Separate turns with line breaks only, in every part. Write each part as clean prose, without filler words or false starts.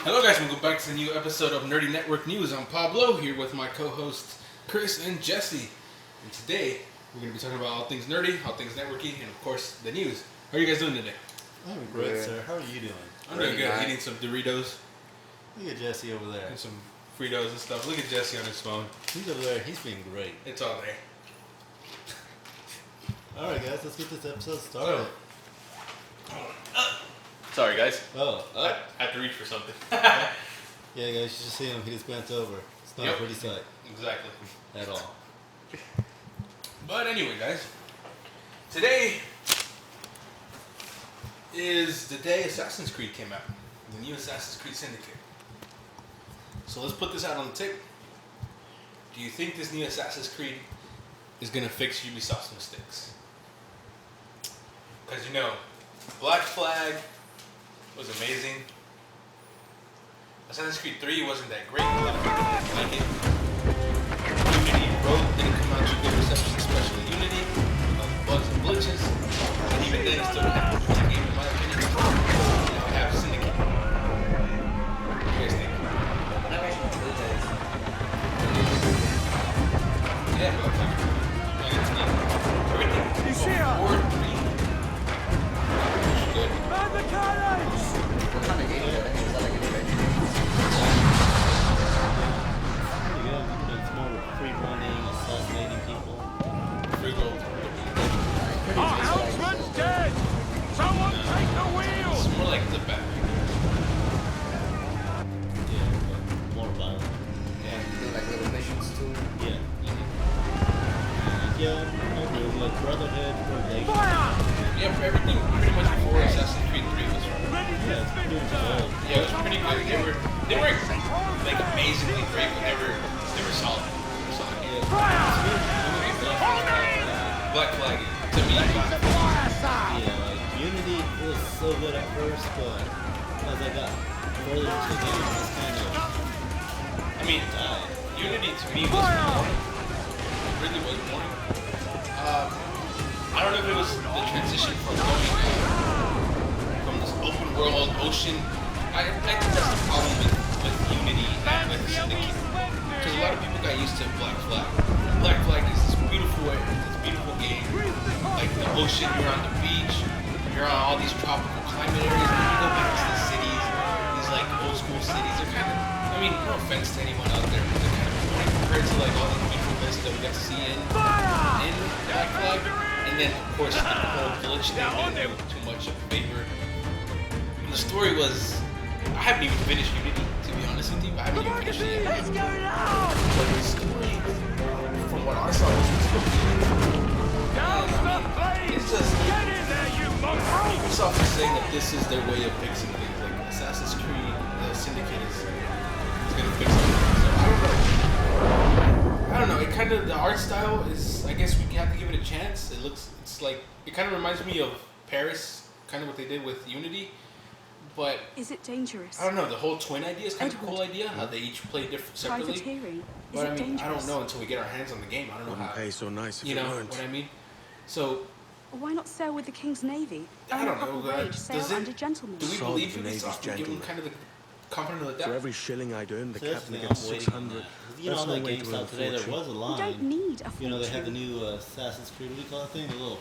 Hello guys, welcome back to the new episode of Nerdy Network News. I'm Pablo, here with my co-hosts Chris and Jesse. And today, we're going to be talking about all things nerdy, all things networky, and of course, the news. How are you guys doing today?
I'm great, sir. How are you doing?
I'm doing good, eating some Doritos.
Look at Jesse over there.
And some Fritos and stuff. Look at Jesse on his phone.
He's over there. He's being great.
It's all there.
Alright guys, let's get this episode started.
Sorry guys.
I
had to reach for something.
Yeah guys, you should see him. He just bent over. It's not a pretty sight.
Exactly.
At all.
But anyway guys, today is the day Assassin's Creed came out. The new Assassin's Creed Syndicate. So let's put this out on the table. Do you think this new Assassin's Creed is going to fix Ubisoft's mistakes? Because you know, Black Flag was amazing. Assassin's Creed 3 wasn't that great. A lot of people didn't like it. Unity Rogue didn't come out to good reception, especially Unity. Bugs and glitches. And even then, it still didn't have much of the game, in my opinion. Now we have Syndicate. What do you guys think? Yeah, Black Flag. Everything from 4 to 3. Good.
Man the cannons!
What kind of game is that? Is that like a adventure?
Pretty good. It's more free running, assassinating people.
Free gold.
Our helmsman's dead! Someone take the wheel!
It's more like the Batman.
Yeah, but more violent.
Yeah.
Do like little missions too.
Yeah. Yeah, I agree. Like Brotherhood, Relation.
Fire!
Yeah, for everything pretty much before Assassin's Creed 3 was
Ready to
Yeah, it's pretty
spin,
good.
sir!
yeah, it was pretty good. They weren't like amazingly great, but they were solid. Yeah.
Fire!
Black Flag to me.
Yeah, like Unity was so good at first, but as I got further into the game, it just kind of
I mean,
died.
Unity to me was boring. It really was boring. I don't know if it was the transition from going from this open world ocean. I think that's the problem with Unity and with Syndicate. Because a lot of people got used to Black Flag. Black Flag is this beautiful game. Like the ocean, you're on the beach, you're on all these tropical climate areas, and you go back to the cities, these like old school cities. They're kind of, I mean, no offense to anyone out there, but they're kind of boring compared to like all these beautiful places that we got to see in Black Flag. And then, of course, the whole village thing didn't do too much of a favor. And the story was, I haven't even finished Unity, to be honest with you. I haven't even finished it yet. But the story, from what I saw, was it's just,
Get in there, you mongrel!
Ubisoft is saying that this is their way of fixing things. Like Assassin's Creed, the Syndicate is going to fix everything. So I don't know. It kind of, the art style is, I guess we have to give it a chance. It's like, it kind of reminds me of Paris, kind of what they did with Unity. But
is it dangerous?
I don't know. The whole twin idea is kind of a
Edward.
cool idea. How they each play different separately.
Privateering. Is
But
it
I mean,
dangerous?
I don't know until we get our hands on the game. I don't know how.
Pay so nice if
You
it
know
weren't.
what I mean? So
Why not sail with the King's Navy?
I don't
Proper
know.
wage, sail
Does it?
under gentlemen.
Do we
Solid
believe
the Navy's
Ubisoft and give them
gentlemen.
kind of the confidence of the
For
doubt?
every shilling I'd earn, the
So that's
captain
the
gets
thing, I'm waiting on
600.
that. You know,
That's
on
no
that
way to
GameStop
earn
today, there
fortune.
was a
You
line.
don't need a
You know, they had the
fortune.
new Assassin's Creed, what do you call that thing? The little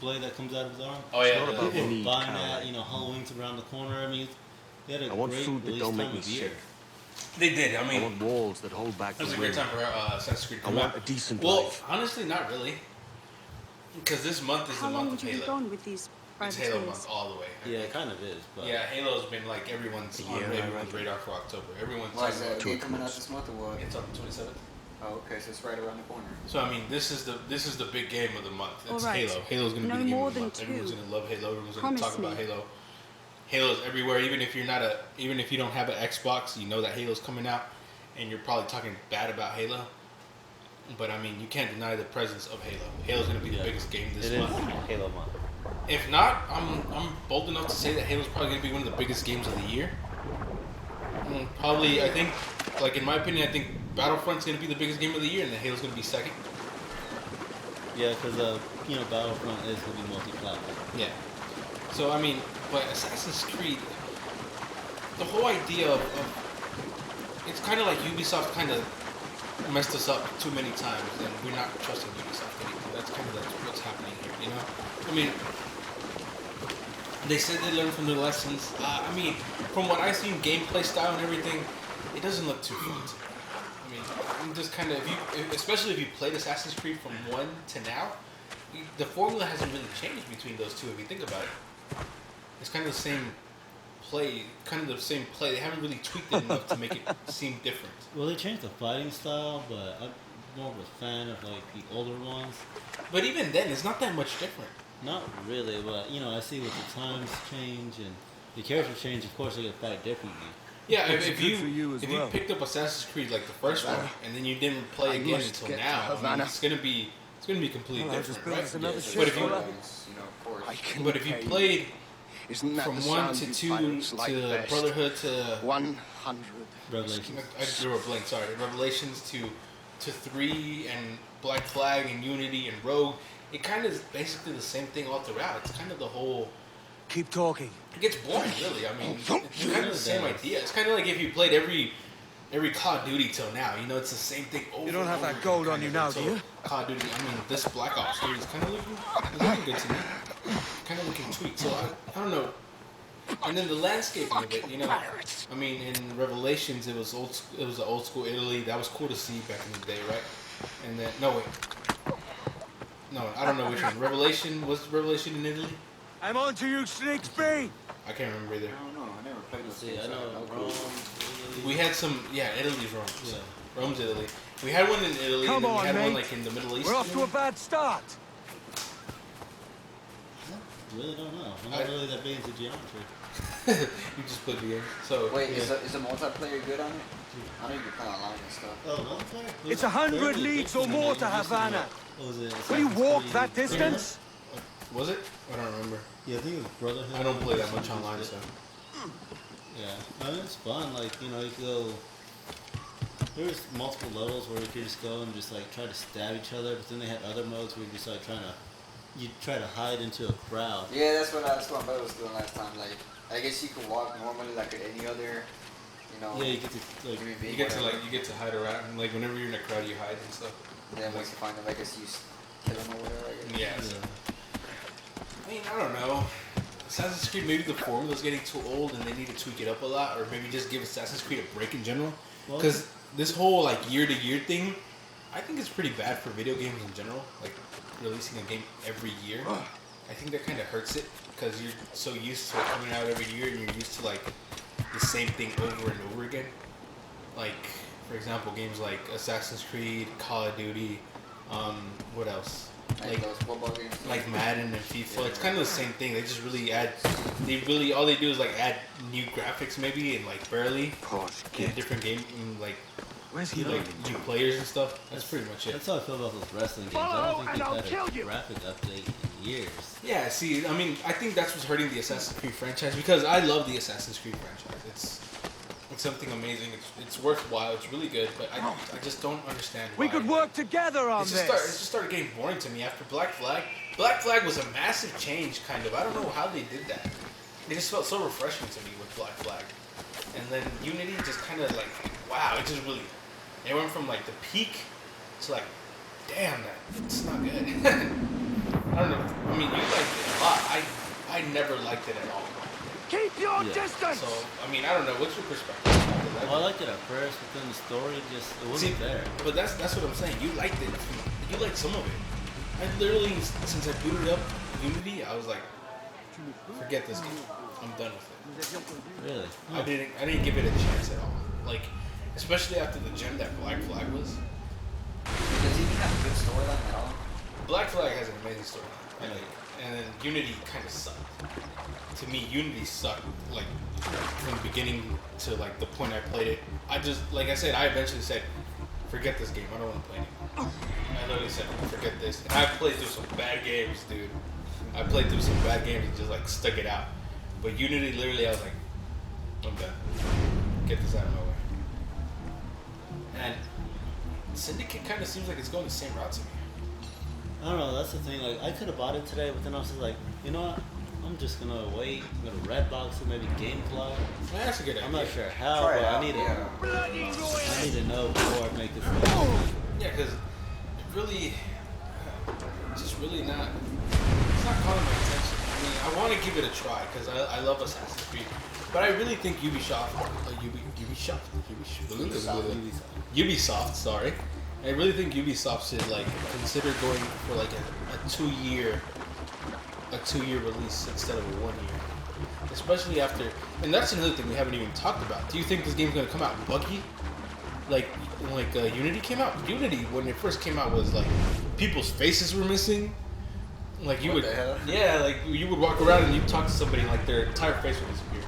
blade that comes out of his arm.
Oh yeah.
not
the-
about
People
need,
were buying
Kyle.
that, you know, Halloween's around the corner. I mean, they had a
I want
great
food that
release
don't make
time
me
of year.
sick.
They did. I
I
mean,
want walls that hold back
it
the
was a
wind.
great time for Assassin's Creed to
I
come
want
out.
a decent
Well,
life.
honestly, not really. Because this month is
How
the
long
month
would
of
you be
Halo.
gone with these
It's Halo
privateers?
month all the way.
Yeah, it kind of is. But
Yeah, Halo's been like everyone's
A
on
year, I
everyone's
reckon.
radar for October. Everyone's
Why is
talking
that
about
game coming out this month or what?
It's on the 27th.
Oh, okay, so it's right around the corner.
So I mean, this is the big game of the month. It's
All right.
Halo. Halo's gonna
No
be the game
more
of the
than
month. Everyone's
two.
gonna love Halo. Everyone's gonna
Promise
talk about
me.
Halo. Halo's everywhere. Even if you don't have an Xbox, you know that Halo's coming out, and you're probably talking bad about Halo. But I mean, you can't deny the presence of Halo. Halo's gonna be the
Yeah.
biggest game this
it is
month.
Halo month.
If not, I'm bold enough to say that Halo's probably gonna be one of the biggest games of the year. Probably, I think, like in my opinion, I think Battlefront's gonna be the biggest game of the year, and then Halo's gonna be second.
Yeah, because you know, Battlefront is going to be multi-platform.
Yeah. So I mean, but Assassin's Creed, the whole idea of it's kind of like Ubisoft kind of messed us up too many times, and we're not trusting Ubisoft anymore. That's kind of what's happening here, you know? I mean, they said they learned from their lessons. I mean, from what I've seen, gameplay style and everything, it doesn't look too fun to me. I mean, I'm just kind of, especially if you played Assassin's Creed from 1 to now, the formula hasn't really changed between those two if you think about it. It's kind of the same play, They haven't really tweaked it enough to make it seem different.
Well, they changed the fighting style, but I'm more of a fan of like the older ones.
But even then, it's not that much different.
Not really, but you know, I see with the times change and the characters change. Of course, they get fight differently.
Yeah, if
good for you as
you
well.
picked up Assassin's Creed like the first one, and then you didn't play again
must
until
get to
now, I mean,
Havana.
it's gonna be completely
Well, I'll just
different,
build
right?
us another
Yeah,
But
ship.
if you
Well,
you know, of course.
I can
but if you
pay
played
Isn't that
from
the
1
sound
to
you
2
pirates like
to
best?
Brotherhood to
100.
Revelations.
I drew a blank. Sorry, Revelations to 3 and Black Flag and Unity and Rogue, it kind of is basically the same thing all throughout. It's kind of the whole.
Keep talking.
It gets boring, really. I mean,
don't
it's kind of the same idea. It's kind of like if you played every Call of Duty till now. You know, it's the same thing over.
You don't
and
have
over
that gold
again,
on you
kind of
now, do
until
you?
Call of Duty. I mean, this Black Ops series is kind of looking good to me. Kind of looking tweaked. So I don't know. And then the landscaping of it, you know. I mean, in Revelations, it was an old school Italy. That was cool to see back in the day, right? And then no, I don't know which one. Was Revelation in Italy?
I'm on to you, Snakes B.
I can't remember either.
I don't know. I never played those
See,
games.
I
so
know
don't
Rome.
clue.
We had some, Italy's Rome.
Yeah.
Rome's Italy. We had one in Italy,
Come
and then we
on,
had one
mate.
like in the Middle East.
We're off to a bad start.
Really don't know. I'm not really that big into geometry.
You just played the game. So
Wait,
Yeah.
is the multiplayer good on it? I know you can play online and stuff.
Oh, multiplayer?
It's 100 leagues or more to Havana. Will you walk that distance?
was it? I don't remember.
Yeah, I think it was Brotherhood.
I don't play that much online, so.
Yeah, I mean, it's fun. Like, you know, you go. There's multiple levels where you could just go and just like try to stab each other, but then they had other modes where you just like you try to hide into a crowd.
Yeah, that's what my brother was doing last time. Like, I guess you could walk normally like at any other, you know.
Yeah, you get to like.
You get to hide around, and like whenever you're in a crowd, you hide and stuff.
Then once you find them, I guess you kill them or whatever. I guess.
Yeah. So.
Yeah.
I mean, I don't know. Assassin's Creed, maybe the formula's getting too old, and they need to tweak it up a lot, or maybe just give Assassin's Creed a break in general.
Well,
Because this whole like year-to-year thing, I think it's pretty bad for video games in general. Like releasing a game every year, I think that kind of hurts it because you're so used to it coming out every year, and you're used to like the same thing over and over again. Like, for example, games like Assassin's Creed, Call of Duty, what else?
Like those football games.
Like Maiden and FIFA. It's kind of the same thing. They just really all they do is like add new graphics maybe and like barely
Posh
and
kid.
different game and like
Where's he
like new players and stuff. That's pretty much it.
That's how I feel about those wrestling games. I don't think they've had a graphic update in years.
Yeah, see, I mean, I think that's what's hurting the Assassin's Creed franchise because I love the Assassin's Creed franchise. It's something amazing. It's worthwhile. It's really good, but I just don't understand why.
We could work together on
It
this.
just started getting boring to me after Black Flag. Black Flag was a massive change, kind of. I don't know how they did that. It just felt so refreshing to me with Black Flag. And then Unity just kind of like, wow, it just really, it went from like the peak to like, damn, it's not good. I don't know. I mean, you liked it a lot. I never liked it at all.
Keep your
Yeah.
distance.
So, I mean, I don't know. What's your perspective?
Well, I liked it at first, but then the story it wasn't there.
But that's what I'm saying. You liked it. You liked some of it. I literally, since I booted up Unity, I was like, forget this game. I'm done with it.
Really?
I didn't give it a chance at all. Like, especially after the gem that Black Flag was.
Does he even have a good storyline at all?
Black Flag has an amazing storyline, I think. And then Unity kind of sucked. To me, Unity sucked, like, from the beginning to, like, the point I played it. I just, like I said, I eventually said, forget this game, I don't want to play anymore. I literally said, forget this. And I played through some bad games, dude. I played through some bad games and just, like, stuck it out. But Unity, literally, I was like, I'm done. Get this out of my way. And Syndicate kind of seems like it's going the same route to me.
I don't know. That's the thing. Like, I could have bought it today, but then I was just like, you know what? I'm I'm just gonna wait. I'm gonna Redbox it, maybe GameFly.
That's a good idea.
I'm not sure how,
Try it
but
out,
I need to know before I make this video.
Yeah, because it really, just really not, it's not calling my attention. I mean, I want to give it a try because I love Assassin's Creed, but I really think Ubisoft, sorry. I really think Ubisoft should like consider going for like a 2 year release instead of a 1 year. Especially after, and that's another thing we haven't even talked about. Do you think this game's gonna come out buggy? Like Unity came out. Unity when it first came out was like people's faces were missing. Like you
What the hell?
yeah, like you would walk around and you'd talk to somebody and like their entire face would disappear.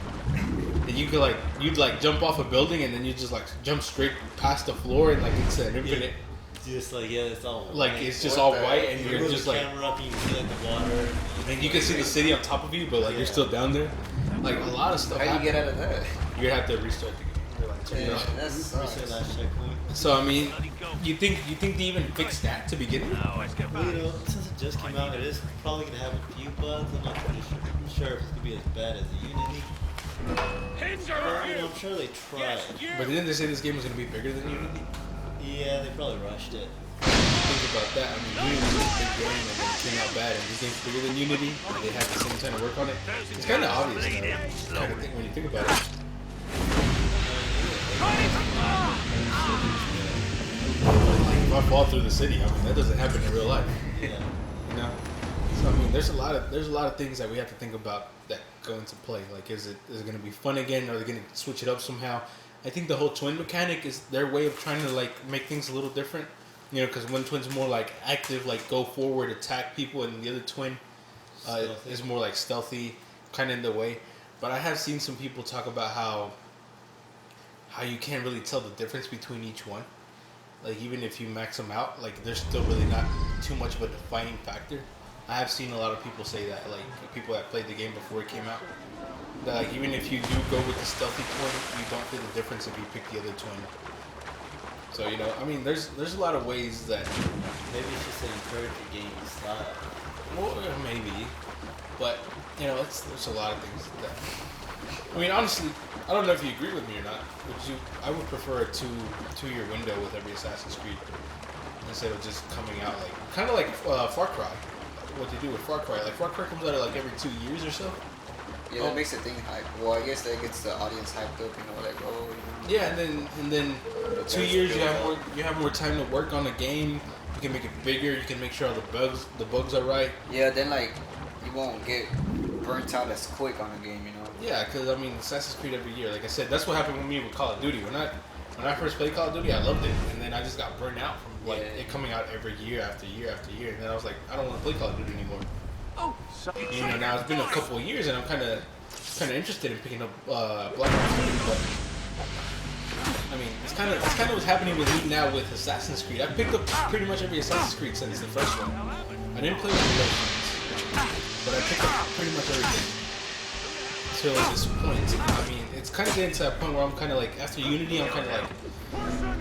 And you could you'd jump off a building and then you just jump straight past the floor and it's an infinite.
Just it's all
Like
white.
it's just
What
all
the
white
heck?
and
You
you're
move
just
the camera up and you can see the water.
and you can see the city on top of you, but you're still down there. Like a lot of stuff.
How do you get out of that?
You're gonna have to restart the game. Turn it
Yeah,
off.
that
Reset
sucks.
that checkpoint.
So I mean, you think they even fixed that to begin with?
Well, since it just came out, it is probably gonna have a few bugs. I'm not pretty sure if it's gonna be as bad as the Unity. I'm sure they tried.
But didn't they say this game was gonna be bigger than Unity?
Yeah, they probably rushed it.
Think about that. I mean, Unity was a big game and then it came out bad, and this game's bigger than Unity. And they had the same time to work on it. It's kind of obvious, though. Kind of thing when you think about it. If I fall through the city, I mean that doesn't happen in real life.
Yeah.
You know. So I mean, there's a lot of things that we have to think about that go into play. Like, is it going to be fun again? Are they going to switch it up somehow? I think the whole twin mechanic is their way of trying to make things a little different. You know, because one twin's more active, go forward, attack people, and the other twin is more stealthy, kind of in the way. But I have seen some people talk about how you can't really tell the difference between each one. Like, even if you max them out, there's still really not too much of a defining factor. I have seen a lot of people say that, people that played the game before it came out, that even if you do go with the stealthy twin, you don't feel the difference if you pick the other twin. So, you know, I mean, there's a lot of ways that...
Maybe it's just to encourage the game style.
Well, maybe. But, you know, there's a lot of things that... I mean, honestly, I don't know if you agree with me or not, but I would prefer a two-year window with every Assassin's Creed instead of just coming out kind of like Far Cry. What they do with Far Cry. Far Cry comes out every 2 years or so.
Yeah, that makes the thing hype. Well, I guess that gets the audience hyped up,
Yeah, and then 2 years you have more time to work on the game. You can make it bigger. You can make sure all the bugs are right.
Yeah, then you won't get burnt out as quick on the game,
Yeah, because I mean, Assassin's Creed every year. Like I said, that's what happened with me with Call of Duty. When I first played Call of Duty, I loved it, and then I just got burnt out from it coming out every year after year after year. And then I was like, I don't want to play Call of Duty anymore. You know, now it's been a couple of years, and I'm kind of interested in picking up Black Ops 3, but I mean, it's kind of what's happening with me now with Assassin's Creed. I've picked up pretty much every Assassin's Creed since the first one. I didn't play with the other ones, but I picked up pretty much everything till this point. I mean, it's kind of getting to that point where I'm kind of after Unity, I'm kind of I'm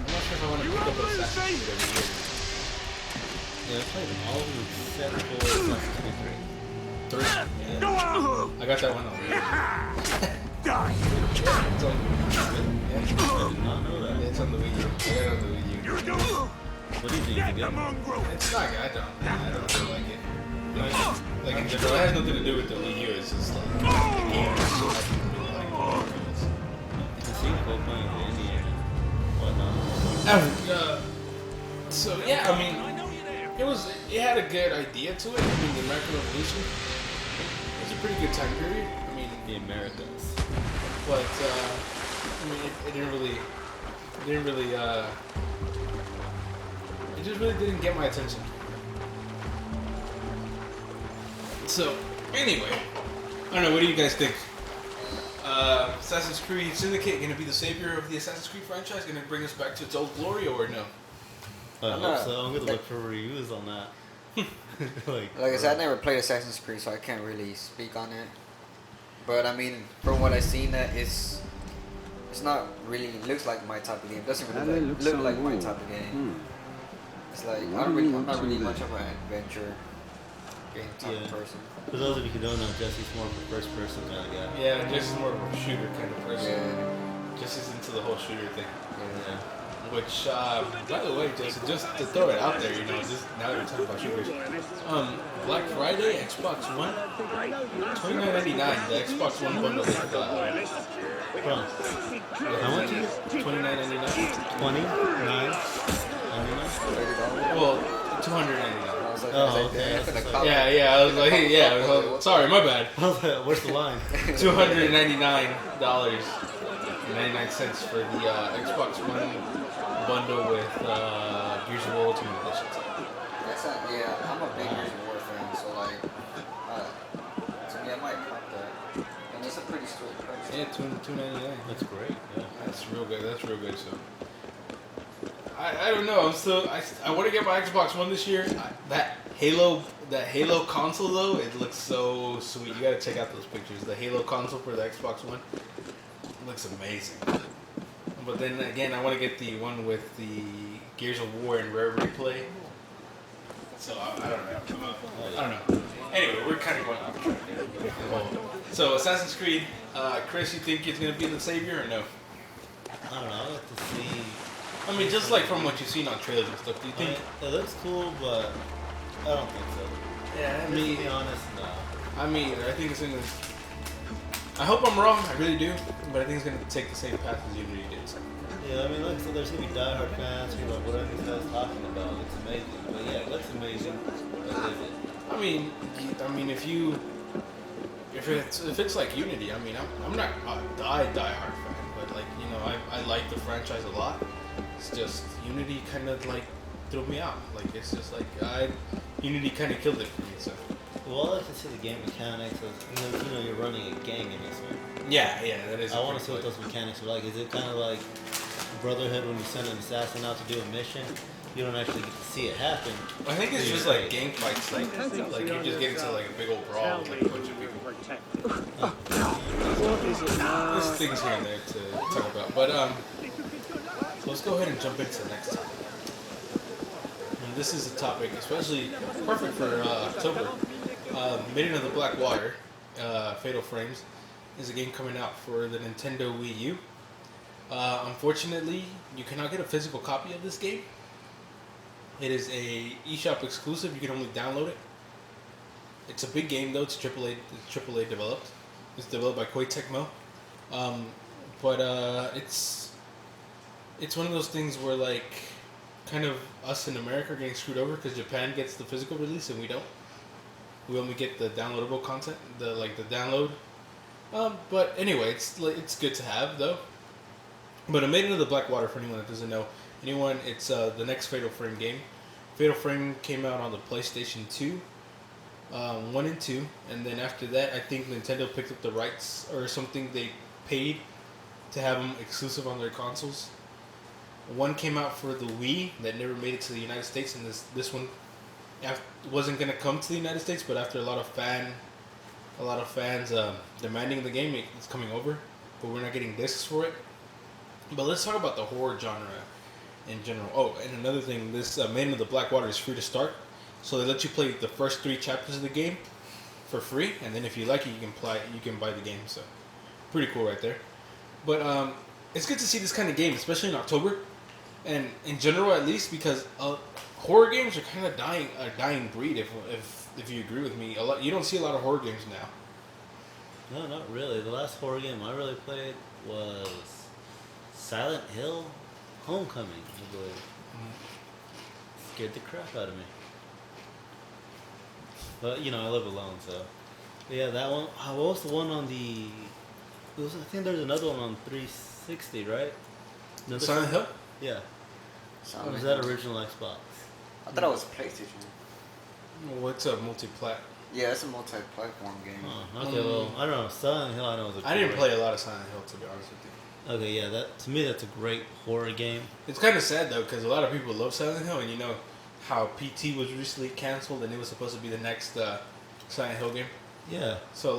not sure if I want to pick up Assassin's Creed every year.
Yeah, I played all of them except for Assassin's Creed 3.
3? Yeah. I got that one on Wii U. It's on
I did not know that.
Yeah, it's on the Wii U. I got it on the Wii U.
What do you think? Is it good?
It's not good. I don't really like it. In general, it has nothing to do with the Wii U. It's just the game. It's so I don't really like it.
It's a sequel playing the indie and whatnot.
So yeah, I mean, it had a good idea to it. I mean, the American Revolution. It was a pretty good time period. I mean,
The Americans.
but I mean, it just really didn't get my attention. So anyway, I don't know. What do you guys think? Assassin's Creed Syndicate going to be the savior of the Assassin's Creed franchise? Going to bring us back to its old glory, or no?
I hope so. I'm gonna look for reviews on that.
Like I said, I never played Assassin's Creed, so I can't really speak on it. But I mean, from what I've seen, it's not really. It looks like my type of game. It doesn't really look like my type of game. It's I'm not really much of an adventure game type of person.
For those of you who don't know, Jesse's more of a first person kind of guy.
Yeah, Jesse's more of a shooter kind of person.
Yeah.
Jesse's into the whole shooter thing.
Yeah.
Which, by the way, Jesse, just to throw it out there, you know, just now that we're talking about shooters, Black Friday, Xbox One, $29.99. The Xbox One bundle is
How much is it?
$29.99.
29.
Well, $299.
Oh, okay.
Yeah. I was like, sorry, my bad.
I was like, where's the line?
$299.99 for the Xbox One bundle with Gears of War Ultimate Edition.
Yeah, I'm a big Gears of War fan, so like, to me, I might pop that. And it's a pretty straight price.
Yeah, $299.
That's great. Yeah.
That's real good. So, I don't know. I want to get my Xbox One this year. That Halo console though, it looks so sweet. You gotta check out those pictures. The Halo console for the Xbox One looks amazing. But then again, I want to get the one with the Gears of War and Rare Replay. So I don't know. Anyway, we're kind of going off track. So Assassin's Creed, Chris, you think it's gonna be the savior or no?
I don't know. I'd like to see.
I mean, just like from what you've seen on trailers and stuff, do you think?
It looks cool, but I don't think so.
Yeah,
To be honest, no.
I mean, I think it's gonna. I hope I'm wrong. I really do, but I think it's gonna take the same path as Unity did. So.
Yeah, I mean, look, so there's gonna be diehard fans who are like, what are these guys talking about? It's amazing. But yeah, it looks amazing. But is it?
I mean, if it's like Unity, I mean, I'm not a diehard fan, but like I like the franchise a lot. It's just Unity kind of like threw me out. Like it's just like Unity kind of killed it for me. So.
Well, I like to see the game mechanics of, you're running a gang in this one.
Yeah, that is.
I want to see what those mechanics are like. Is it kind of like Brotherhood when you send an assassin out to do a mission? You don't actually get to see it happen.
I think it's just like gang fights, like you just get into like a big old brawl with like a bunch of people. There's things here and there to talk about, but so let's go ahead and jump into the next topic. And this is a topic especially perfect for October. Maiden of the Black Water, Fatal Frames, is a game coming out for the Nintendo Wii U. Unfortunately, you cannot get a physical copy of this game. It is a eShop exclusive. You can only download it. It's a big game though. It's AAA. It's AAA developed. It's developed by Koei Tecmo. But it's one of those things where like kind of us in America are getting screwed over because Japan gets the physical release and we don't. We only get the downloadable content, the download. But anyway, it's good to have though. But a Maiden of the Black Water, for anyone that doesn't know, it's the next Fatal Frame game. Fatal Frame came out on the PlayStation 2, 1 and 2, and then after that, I think Nintendo picked up the rights or something. They paid to have them exclusive on their consoles. One came out for the Wii that never made it to the United States, and this one wasn't gonna come to the United States, but after a lot of fans demanding the game, it's coming over. But we're not getting discs for it. But let's talk about the horror genre in general. Oh, and another thing, this Maiden of the Black Water is free to start, so they let you play the first 3 chapters of the game for free, and then if you like it, you can buy the game. So pretty cool right there. But it's good to see this kind of game, especially in October, and in general at least, because horror games are kind of a dying breed. If you agree with me, you don't see a lot of horror games now.
No, not really. The last horror game I really played was Silent Hill Homecoming, I believe. Scared the crap out of me. But, I live alone, so. But yeah, that one. What was the one on the... I think there's another one on 360, right?
Silent Hill?
Yeah. Or was that original Xbox?
I thought it was PlayStation.
What's a multi-plat?
Yeah, it's a multi-platform game.
Oh, okay, well, I don't know. Silent Hill, I know was a
I didn't play a lot of Silent Hill, to be honest with you.
Okay, yeah, to me that's a great horror game.
It's kind of sad though, because a lot of people love Silent Hill, and you know how PT was recently canceled, and it was supposed to be the next Silent Hill game.
Yeah.
So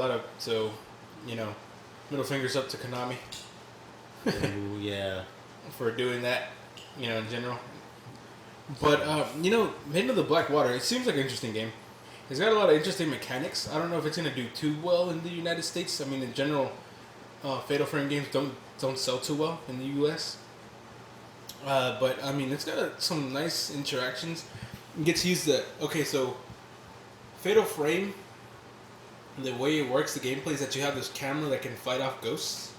middle fingers up to Konami.
Ooh, yeah.
For doing that, in general. But Maiden of the Black Water, it seems like an interesting game. It's got a lot of interesting mechanics. I don't know if it's gonna do too well in the United States. I mean, in general, Fatal Frame games don't sell too well in the U.S. But I mean, it's got some nice interactions. It gets used to so Fatal Frame. The way it works, the gameplay is that you have this camera that can fight off ghosts,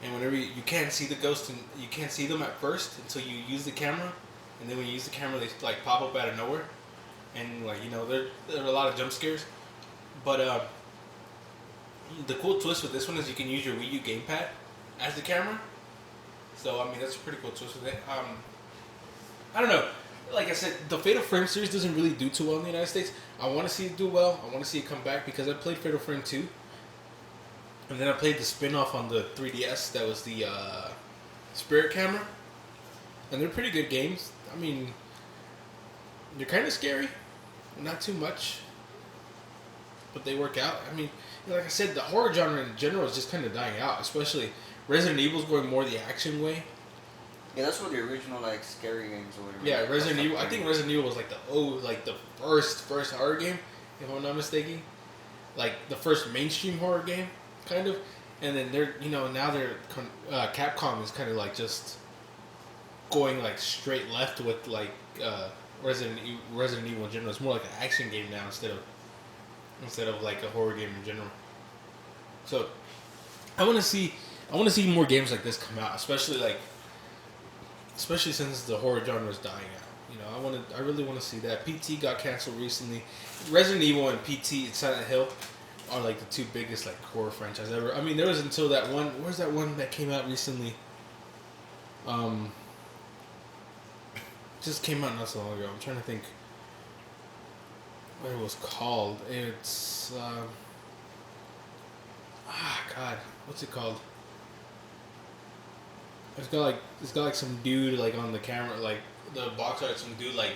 and whenever you can't see the ghost and you can't see them at first until you use the camera, and then when you use the camera, they like pop up out of nowhere, and like there are a lot of jump scares, but the cool twist with this one is you can use your Wii U gamepad as the camera. So I mean that's a pretty cool twist with it. I don't know. Like I said, the Fatal Frame series doesn't really do too well in the United States. I want to see it do well. I want to see it come back because I played Fatal Frame 2. And then I played the spin-off on the 3DS that was the Spirit Camera. And they're pretty good games. I mean, they're kind of scary. Not too much. But they work out. I mean, like I said, the horror genre in general is just kind of dying out. Especially Resident Evil's going more the action way.
Yeah, that's what the original like scary games or whatever.
Yeah, Resident Evil. I think Resident Evil was like the first horror game, if I'm not mistaken. Like the first mainstream horror game, kind of. And then Capcom is kind of like just going like straight left with like Resident Evil in general. It's more like an action game now instead of like a horror game in general. So I want to see more games like this come out, especially since the horror genre is dying out. I really want to see that. PT got canceled recently. Resident Evil and PT and Silent Hill are like the two biggest like horror franchises ever. I mean, there was until that one. Where's that one that came out recently? Just came out not so long ago. I'm trying to think what it was called. It's God, what's it called? It's got like some dude like on the camera, like the box art, some dude like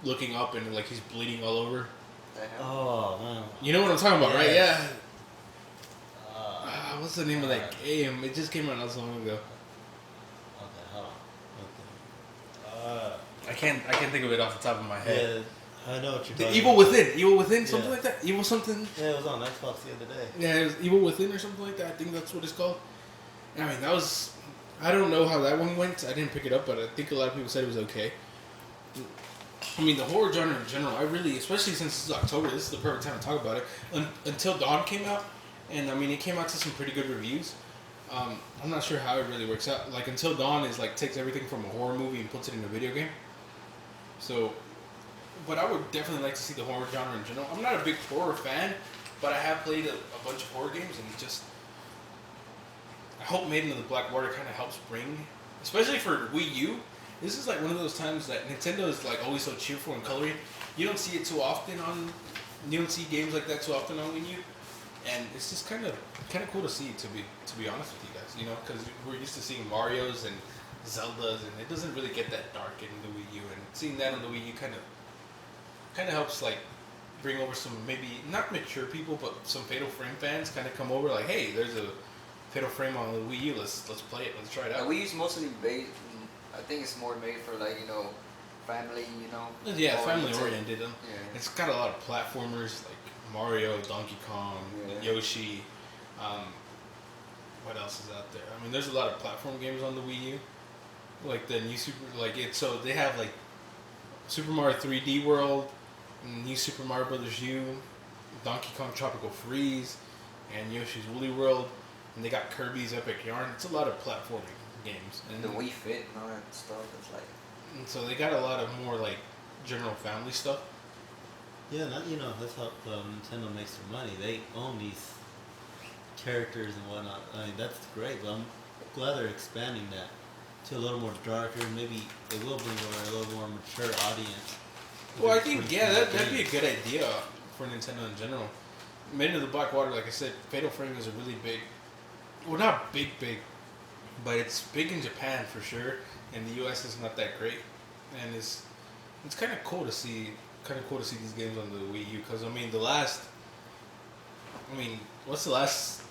looking up and like he's bleeding all over.
Oh man.
You know what I'm talking about, right?
Yes.
Yeah. What's the name of that game? It just came out not so long ago.
Okay, hold on.
I can't think of it off the top of my head.
Yeah, I know what you're
The
talking
Evil
about.
Within, Evil Within, something
Yeah.
like that. Evil something.
Yeah, it was on Xbox the other day.
Yeah, it was Evil Within or something like that. I think that's what it's called. I mean, that was. I don't know how that one went. I didn't pick it up, but I think a lot of people said it was okay. I mean, the horror genre in general, I really, especially since it's October, this is the perfect time to talk about it. Until Dawn came out, and I mean, it came out to some pretty good reviews. I'm not sure how it really works out. Like, Until Dawn is like takes everything from a horror movie and puts it in a video game. So, but I would definitely like to see the horror genre in general. I'm not a big horror fan, but I have played a bunch of horror games, and just I hope Maiden of the Black Water kind of helps bring, especially for Wii U. This is like one of those times that Nintendo is like always so cheerful and coloring. You don't see it too often you don't see games like that too often on Wii U, and it's just kind of cool to see. To be honest with you guys, because we're used to seeing Mario's and Zeldas, and it doesn't really get that dark in the Wii U. And seeing that on the Wii U kind of helps like bring over some maybe not mature people, but some Fatal Frame fans kind of come over like, hey, there's a Fatal Frame on the Wii U. Let's play it. Let's try it out.
Wii U's mostly based. I think it's more made for like family.
Yeah, family oriented.
Yeah.
It's got a lot of platformers like Mario, Donkey Kong, Yoshi. What else is out there? I mean, there's a lot of platform games on the Wii U. Like the new so they have like Super Mario 3D World, New Super Mario Brothers U, Donkey Kong Tropical Freeze, and Yoshi's Woolly World, and they got Kirby's Epic Yarn. It's a lot of platforming games. And
the Wii Fit and all that stuff. It's like.
And so they got a lot of more like general family stuff.
Yeah, that's how Nintendo makes their money. They own these characters and whatnot. I mean, that's great, but I'm glad they're expanding that to a little more darker. Maybe it will bring over a little more mature audience.
Well, I think, that'd be a good idea for Nintendo in general. Maiden of the Black Water, like I said, Fatal Frame is a really big, well, not big, but it's big in Japan for sure, and the US is not that great. And it's kind of cool to see these games on the Wii U, because, I mean, what's the last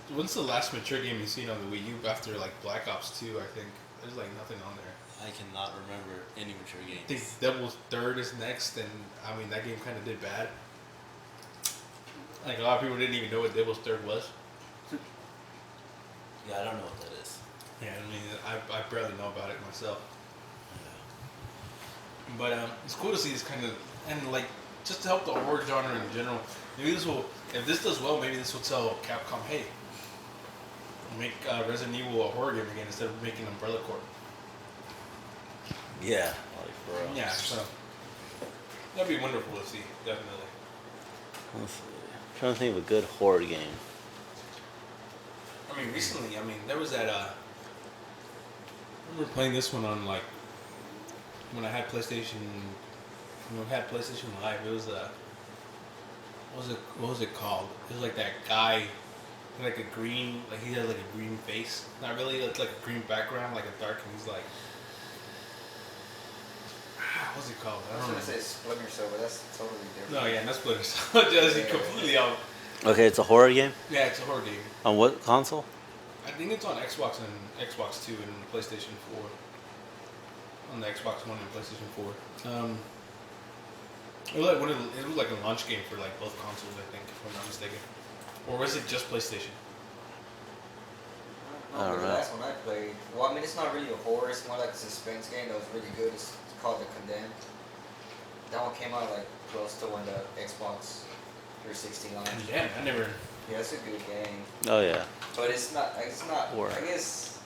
mature game you've seen on the Wii U after, like, Black Ops 2, I think? There's, like, nothing on there.
I cannot remember any mature games.
I think Devil's Third is next, and, I mean, that game kind of did bad. Like a lot of people didn't even know what Devil's Third was.
Yeah, I don't know what that is.
Yeah, I mean, I barely know about it myself. But it's cool to see this kind of, and like, just to help the horror genre in general. Maybe this will, if this does well, maybe this will tell Capcom, hey, make Resident Evil a horror game again instead of making Umbrella Corp.
Yeah, like for real.
Yeah, so that'd be wonderful to see, definitely.
Let's see. I'm trying to think of a good horror game.
I mean, recently, there was that, I remember playing this one on, like, when I had PlayStation, Live, it was, what was it called? It was like that guy, like a green, like he had like a green face. Not really, it's like a green background, like a dark, and he's like, what's it called?
I was going to say Splinter Cell, but that's totally different.
No, yeah, that's Splinter Cell. Just completely out.
Okay, it's a horror game?
Yeah, it's a horror game.
On what console?
I think it's on Xbox and Xbox 2 and PlayStation 4. On the Xbox One and PlayStation 4. It was like a launch game for like both consoles, I think, if I'm not mistaken. Or was it just PlayStation?
I don't know. The last one I played, well, I mean, it's not really a horror, it's more like a suspense game that was really good. It's called The Condemned. That one came out like close to when the Xbox 360 launched.
Yeah, I never.
Yeah, it's a good game.
Oh, yeah.
But it's not
Horror.
I guess,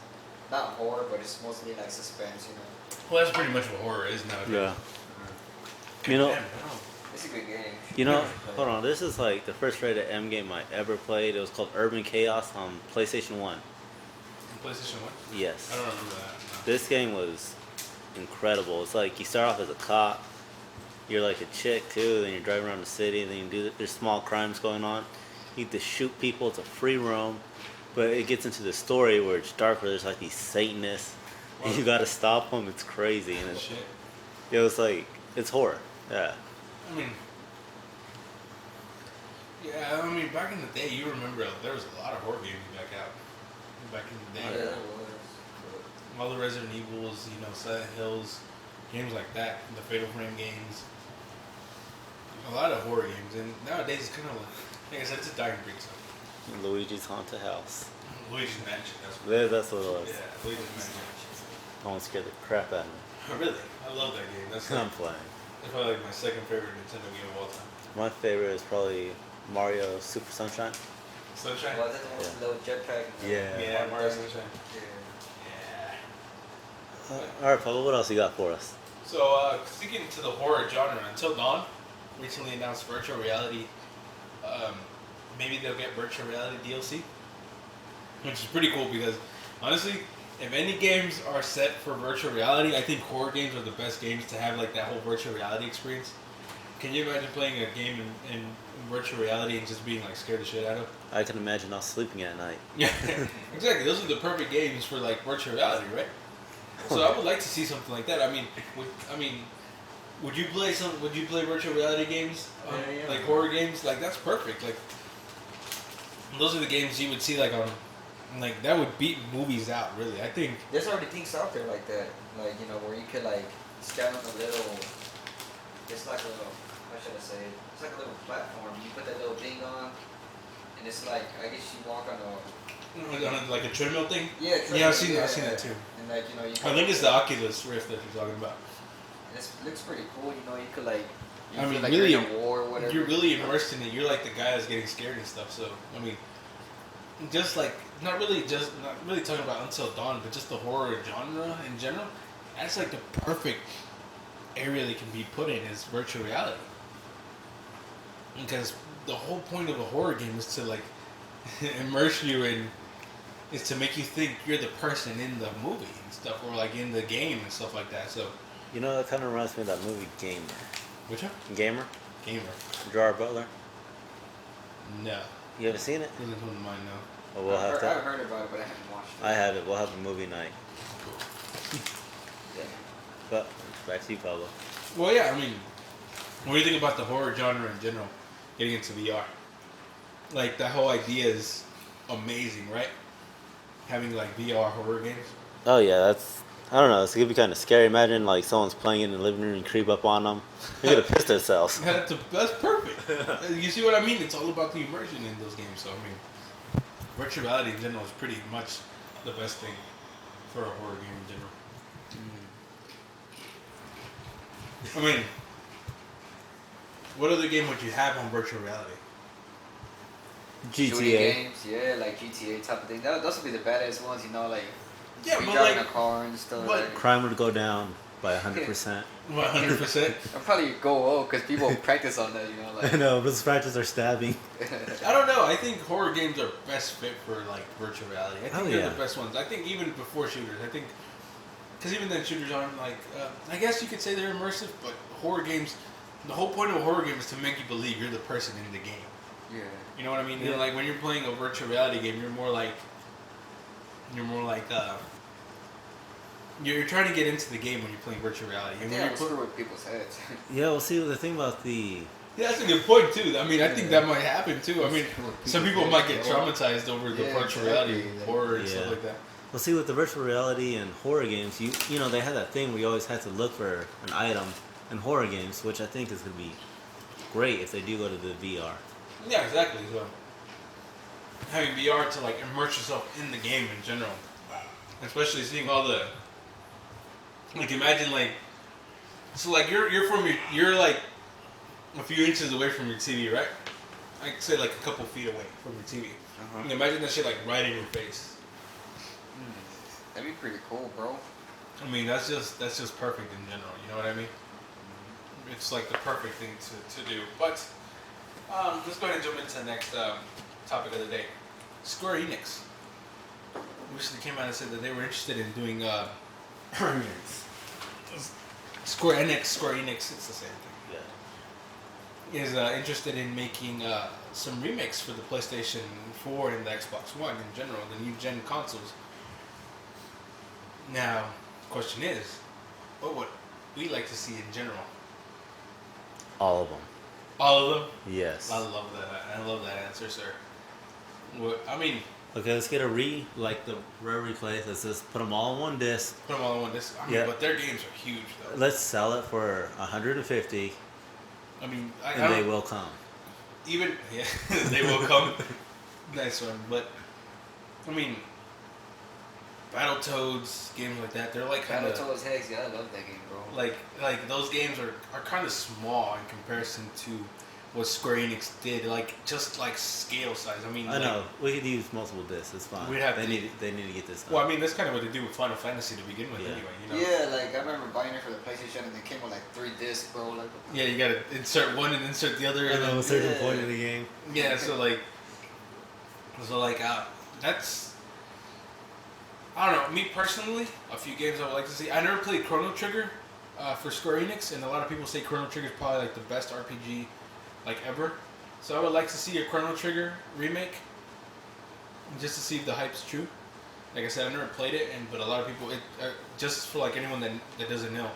not horror, but it's mostly like suspense, you know.
Well, that's pretty much what horror is nowadays.
Yeah. You know,
It's a good game.
you know, hold on. This is like the first rated M game I ever played. It was called Urban Chaos on PlayStation 1.
PlayStation 1?
Yes.
I don't remember that. No.
This game was incredible. It's like you start off as a cop. You're like a chick too. Then you're driving around the city. And then you do there's small crimes going on. You get to shoot people. It's a free roam, but it gets into the story where it's dark. Where there's like these Satanists, and you got to stop them. It's crazy. And it's,
Shit.
it was like it's horror. Yeah.
I mean, back in the day, you remember there was a lot of horror games back in the day.
Yeah, it was.
All the Resident Evils, Silent Hills, games like that, the Fatal Frame games. A lot of horror games, and nowadays it's kind of like I said, it's a dying breed. So.
Luigi's Haunted House.
Luigi's Mansion, that's what
That's what it was.
Yeah, Luigi's Mansion.
Almost scared the crap out of me.
Really? I love that game. That's
I'm playing.
That's probably like my second favorite Nintendo game of all time.
My favorite is probably Mario Super Sunshine.
Sunshine?
Was it the one with the little jetpack?
Yeah, Mario Sunshine.
Yeah.
Yeah.
Alright, Pablo, what else you got for us?
So, sticking to the horror genre, Until Dawn recently announced virtual reality. Maybe they'll get virtual reality DLC, which is pretty cool because, honestly, if any games are set for virtual reality, I think horror games are the best games to have like that whole virtual reality experience. Can you imagine playing a game in virtual reality and just being like scared the shit out of?
I can imagine not sleeping at night.
Yeah, exactly. Those are the perfect games for like virtual reality, right? So I would like to see something like that. Would you play virtual reality games?
Yeah.
Like horror games? Like that's perfect. Like those are the games you would see like on, like that would beat movies out. Really, I think.
There's already things out there like that, like where you could like stand on a little. It's like a little. How should I say it? It's like a little platform. You put that little thing on, and it's like I guess you walk on a.
Like a treadmill thing.
Yeah.
Yeah, I've seen that too.
And like you.
I think it's the Oculus Rift that you're talking about.
It looks pretty cool. You could like. You
I mean,
feel like
really,
you're in a war or whatever.
you're really immersed in it. You're like the guy that's getting scared and stuff. So, I mean, just like not really talking about Until Dawn, but just the horror genre in general. That's like the perfect area they can be put in is virtual reality. Because the whole point of a horror game is to like immerse you in, is to make you think you're the person in the movie and stuff, or like in the game and stuff like that. So.
You know, that kind of reminds me of that movie Gamer.
Which one?
Gamer?
Gamer.
Gerard Butler.
No.
You haven't seen it?
Doesn't come to mind now.
Well, we'll have
I've
to.
heard about it, but I haven't watched it.
I have it. We'll have a movie night.
Yeah.
But back to you, Pablo.
Well, yeah. I mean, what do you think about the horror genre in general? Getting into VR. Like that whole idea is amazing, right? Having like VR horror games.
Oh yeah, I don't know. It's gonna be kind of scary. Imagine like someone's playing in the living room and creep up on them. They're gonna piss themselves.
That's perfect. You see what I mean? It's all about the immersion in those games. So I mean, virtual reality in general is pretty much the best thing for a horror game in general. I mean, what other game would you have on virtual reality?
Shooting
GTA.
games, yeah, like GTA type of thing. Those would be the badass ones, you know, like
Yeah,
we
but
driving
like,
a car and stuff.
but-
Like,
Crime would go down by 100%.
100%.
I'll probably go old because people practice on that, you know. Like,
I know, but practice are stabbing.
I don't know. I think horror games are best fit for like virtual reality. I think
Oh,
they're
yeah.
the best ones. I think even before shooters. I think because even then shooters aren't like. I guess you could say they're immersive, but horror games. The whole point of a horror game is to make you believe you're the person in the game.
yeah.
You know what I mean?
Yeah.
Like when you're playing a virtual reality game, you're more like. You're trying to get into the game when you're playing virtual reality. And when
Yeah,
you're
I'm screw with people's heads.
Yeah, well, see, the thing about the...
Yeah, that's a good point too. I mean, I think that might happen too. I mean, some people might get traumatized over the
Yeah,
virtual reality,
exactly.
horror and
Yeah.
stuff like that.
Well, see, with the virtual reality and horror games, you know, they had that thing where you always had to look for an item in horror games, which I think is going to be great if they do go to the VR.
Yeah, exactly. So having VR to like immerse yourself in the game in general, especially seeing all the like imagine like so like you're like a few inches away from your TV, right? I could say like a couple feet away from your TV. And imagine that shit like right in your face.
That'd be pretty cool, bro.
I mean, that's just perfect in general. You know what I mean? It's like the perfect thing to do. But let's go ahead and jump into the next topic of the day. Square Enix recently came out and said that they were interested in doing Square Enix. It's the same thing.
Yeah.
Is interested in making some remakes for the PlayStation 4 and the Xbox One in general, the new gen consoles. Now, the question is, what would we like to see in general?
All of them.
All of them?
Yes.
I love that. I love that answer, sir. What, I mean,
Okay, let's get like the rare replay. Let's just put them all in one disc.
put them all in one disc. I mean,
Yeah.
but their games are huge, though.
Let's sell it for $150,
I mean,
and they will come.
even yeah, they will come. Nice one, but I mean, Battletoads, games like that, they're like kind of
Battletoads, hex, yeah, I love that game, bro.
like those games are kind of small in comparison to what Square Enix did, like just like scale size. I mean,
I know we could use multiple discs. It's fine.
We'd have
they
to-
need to get this done.
well, I mean, that's kind of what they do with Final Fantasy to begin with,
Yeah.
anyway. You know?
Yeah, like I remember buying it for the PlayStation and it came with like 3 discs, bro. Like,
Yeah, you gotta insert one and insert the other.
I
And
know a
then,
certain
Yeah.
point in the game.
yeah, so like that's. I don't know. Me personally, a few games I would like to see. I never played Chrono Trigger for Square Enix, and a lot of people say Chrono Trigger is probably like the best RPG like ever. So I would like to see a Chrono Trigger remake, just to see if the hype's true. Like I said, I've never played it, but a lot of people. Just for like anyone that doesn't know,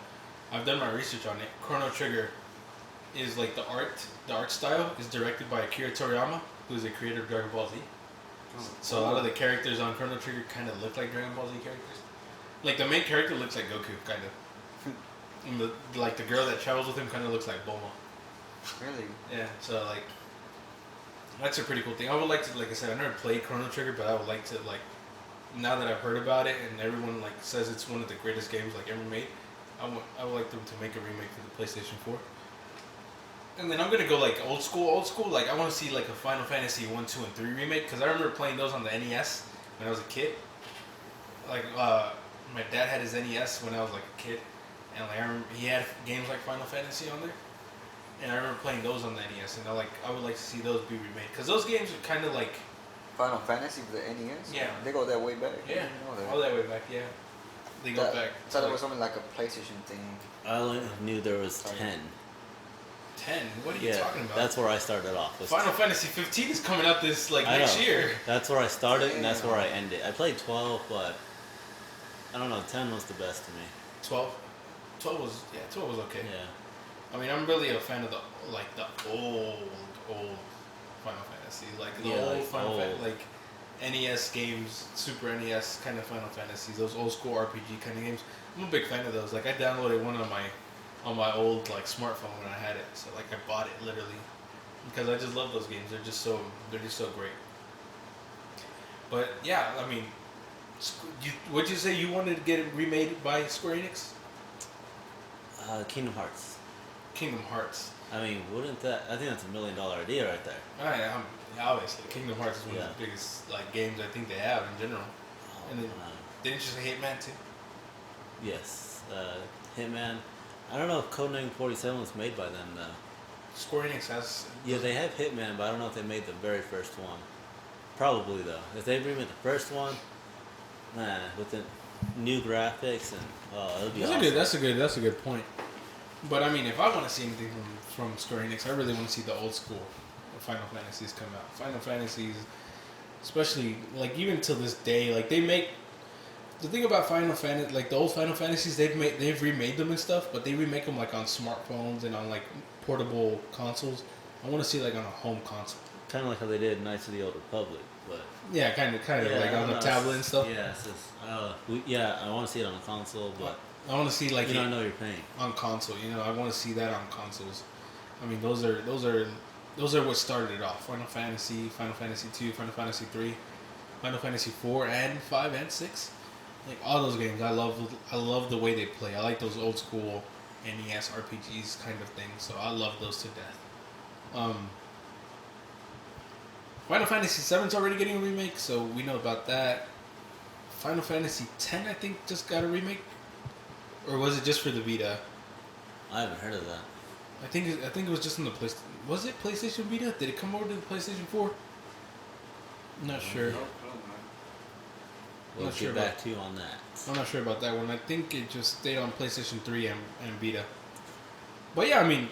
I've done my research on it. Chrono Trigger is like the art style is directed by Akira Toriyama, who's the creator of Dragon Ball Z. So a lot of the characters on Chrono Trigger kind of look like Dragon Ball Z characters. Like the main character looks like Goku, kind of. And the girl that travels with him kind of looks like Bulma.
really?
Yeah. So like, that's a pretty cool thing. I would like to, like I said, I never played Chrono Trigger, but I would like to like, now that I've heard about it and everyone like says it's one of the greatest games like ever made, I would like them to make a remake for the PlayStation 4. And then I'm gonna go like old school. Like I want to see like a Final Fantasy 1, 2, and 3 remake because I remember playing those on the NES when I was a kid. Like my dad had his NES when I was like a kid, and like I remember he had games like Final Fantasy on there, and I remember playing those on the NES. And I would like to see those be remade because those games are kind of like
Final Fantasy for the NES?
Yeah.
They go that way back? I
yeah,
didn't know that.
all that way back. Yeah, they go back.
I thought it was something like a PlayStation thing.
I only knew there was 10.
10. What are you
Yeah,
talking about?
that's where I started off. was
Final Fantasy 15 is coming out this like
I
next
know.
year.
That's where I started, and that's
Damn.
where I ended. I played 12, but I don't know. 10 was the best to me.
12 was okay.
Yeah.
I mean, I'm really a fan of the old Final Fantasy, like the
Yeah,
old
like
Final
old.
Fantasy, like NES games, Super NES kind of Final Fantasies, those old school RPG kind of games. I'm a big fan of those. Like I downloaded one on my old like smartphone when I had it. So like I bought it literally because I just love those games. They're just so great. But yeah, I mean, what'd you say you wanted to get it remade by Square Enix?
Kingdom Hearts.
Kingdom Hearts.
I mean, wouldn't that? I think that's $1 million idea right there.
Obviously, Kingdom Hearts is one of the biggest like games I think they have in general. And then, didn't you say Hitman too?
Yes, Hitman. I don't know if Codename 47 was made by them though.
Square Enix has.
Yeah, they have Hitman, but I don't know if they made the very first one. Probably though. If they remade the first one, man, with the new graphics and it'll be awesome.
That's a good point. But I mean, if I want to see anything from Square Enix, I really want to see the old school Final Fantasies come out. Final Fantasies, especially like even till this day, like they make the thing about Final Fantasy, like the old Final Fantasies, they've remade them and stuff, but they remake them like on smartphones and on like portable consoles. I want to see like on a home console.
Kind of like how they did Knights of the Old Republic, but
yeah, kind of like on the tablet and stuff.
Yeah, it's just, I want to see it on a console, but
I want to see like
I know you're paying
on console. I want to see that on consoles. I mean, those are what started it off. Final Fantasy, Final Fantasy 2, Final Fantasy 3, Final Fantasy 4 and 5 and 6. Like all those games, I love the way they play. I like those old school NES RPGs kind of things. So I love those to death. Final Fantasy 7's already getting a remake, so we know about that. Final Fantasy 10, I think, just got a remake. Or was it just for the Vita?
I haven't heard of that.
I think it was just in the PlayStation. Was it PlayStation Vita? Did it come over to the PlayStation 4? I'm not sure.
We'll get back to you on that.
I'm not sure about that one. I think it just stayed on PlayStation 3 and Vita. But yeah, I mean,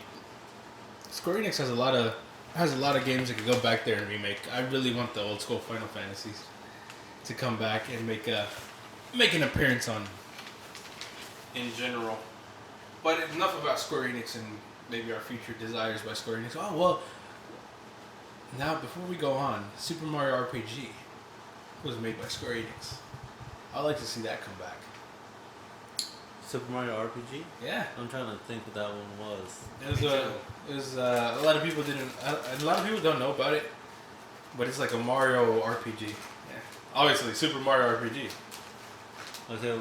Square Enix has a lot of games that could go back there and remake. I really want the old school Final Fantasies to come back and make an appearance on in general. But enough about Square Enix and maybe our future desires by Square Enix. Oh well. Now before we go on, Super Mario RPG was made by Square Enix. I'd like to see that come back.
Super Mario RPG?
Yeah.
I'm trying to think what that one was.
It was a lot of people didn't. A lot of people don't know about it, but it's like a Mario RPG. Yeah. Obviously, Super Mario RPG.
Okay,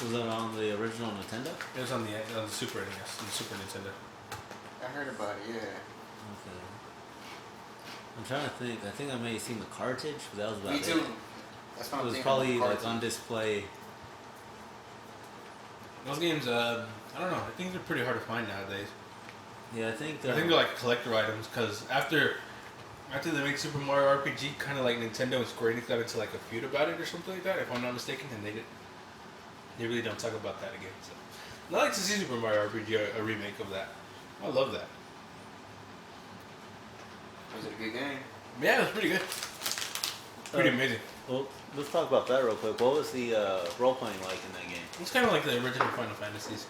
was it on the original Nintendo?
It was on the Super NES, the Super Nintendo.
I heard about it, yeah.
Okay. I'm trying to think. I think I may have seen the cartridge, but that was about
Me
it.
too. That's what
It
I'm
was
thinking.
probably like on display.
Those games, I don't know. I think they're pretty hard to find nowadays.
Yeah, I think
they're like collector items because after they made Super Mario RPG, kind of like Nintendo and Square Enix got into like a feud about it or something like that, if I'm not mistaken, and they really don't talk about that again. So I'd like to see Super Mario RPG, a remake of that. I love that.
Was it a good game?
Yeah, it was pretty good. Pretty amazing.
Well, let's talk about that real quick. What was the role playing like in that game?
It's kind of like the original Final Fantasies.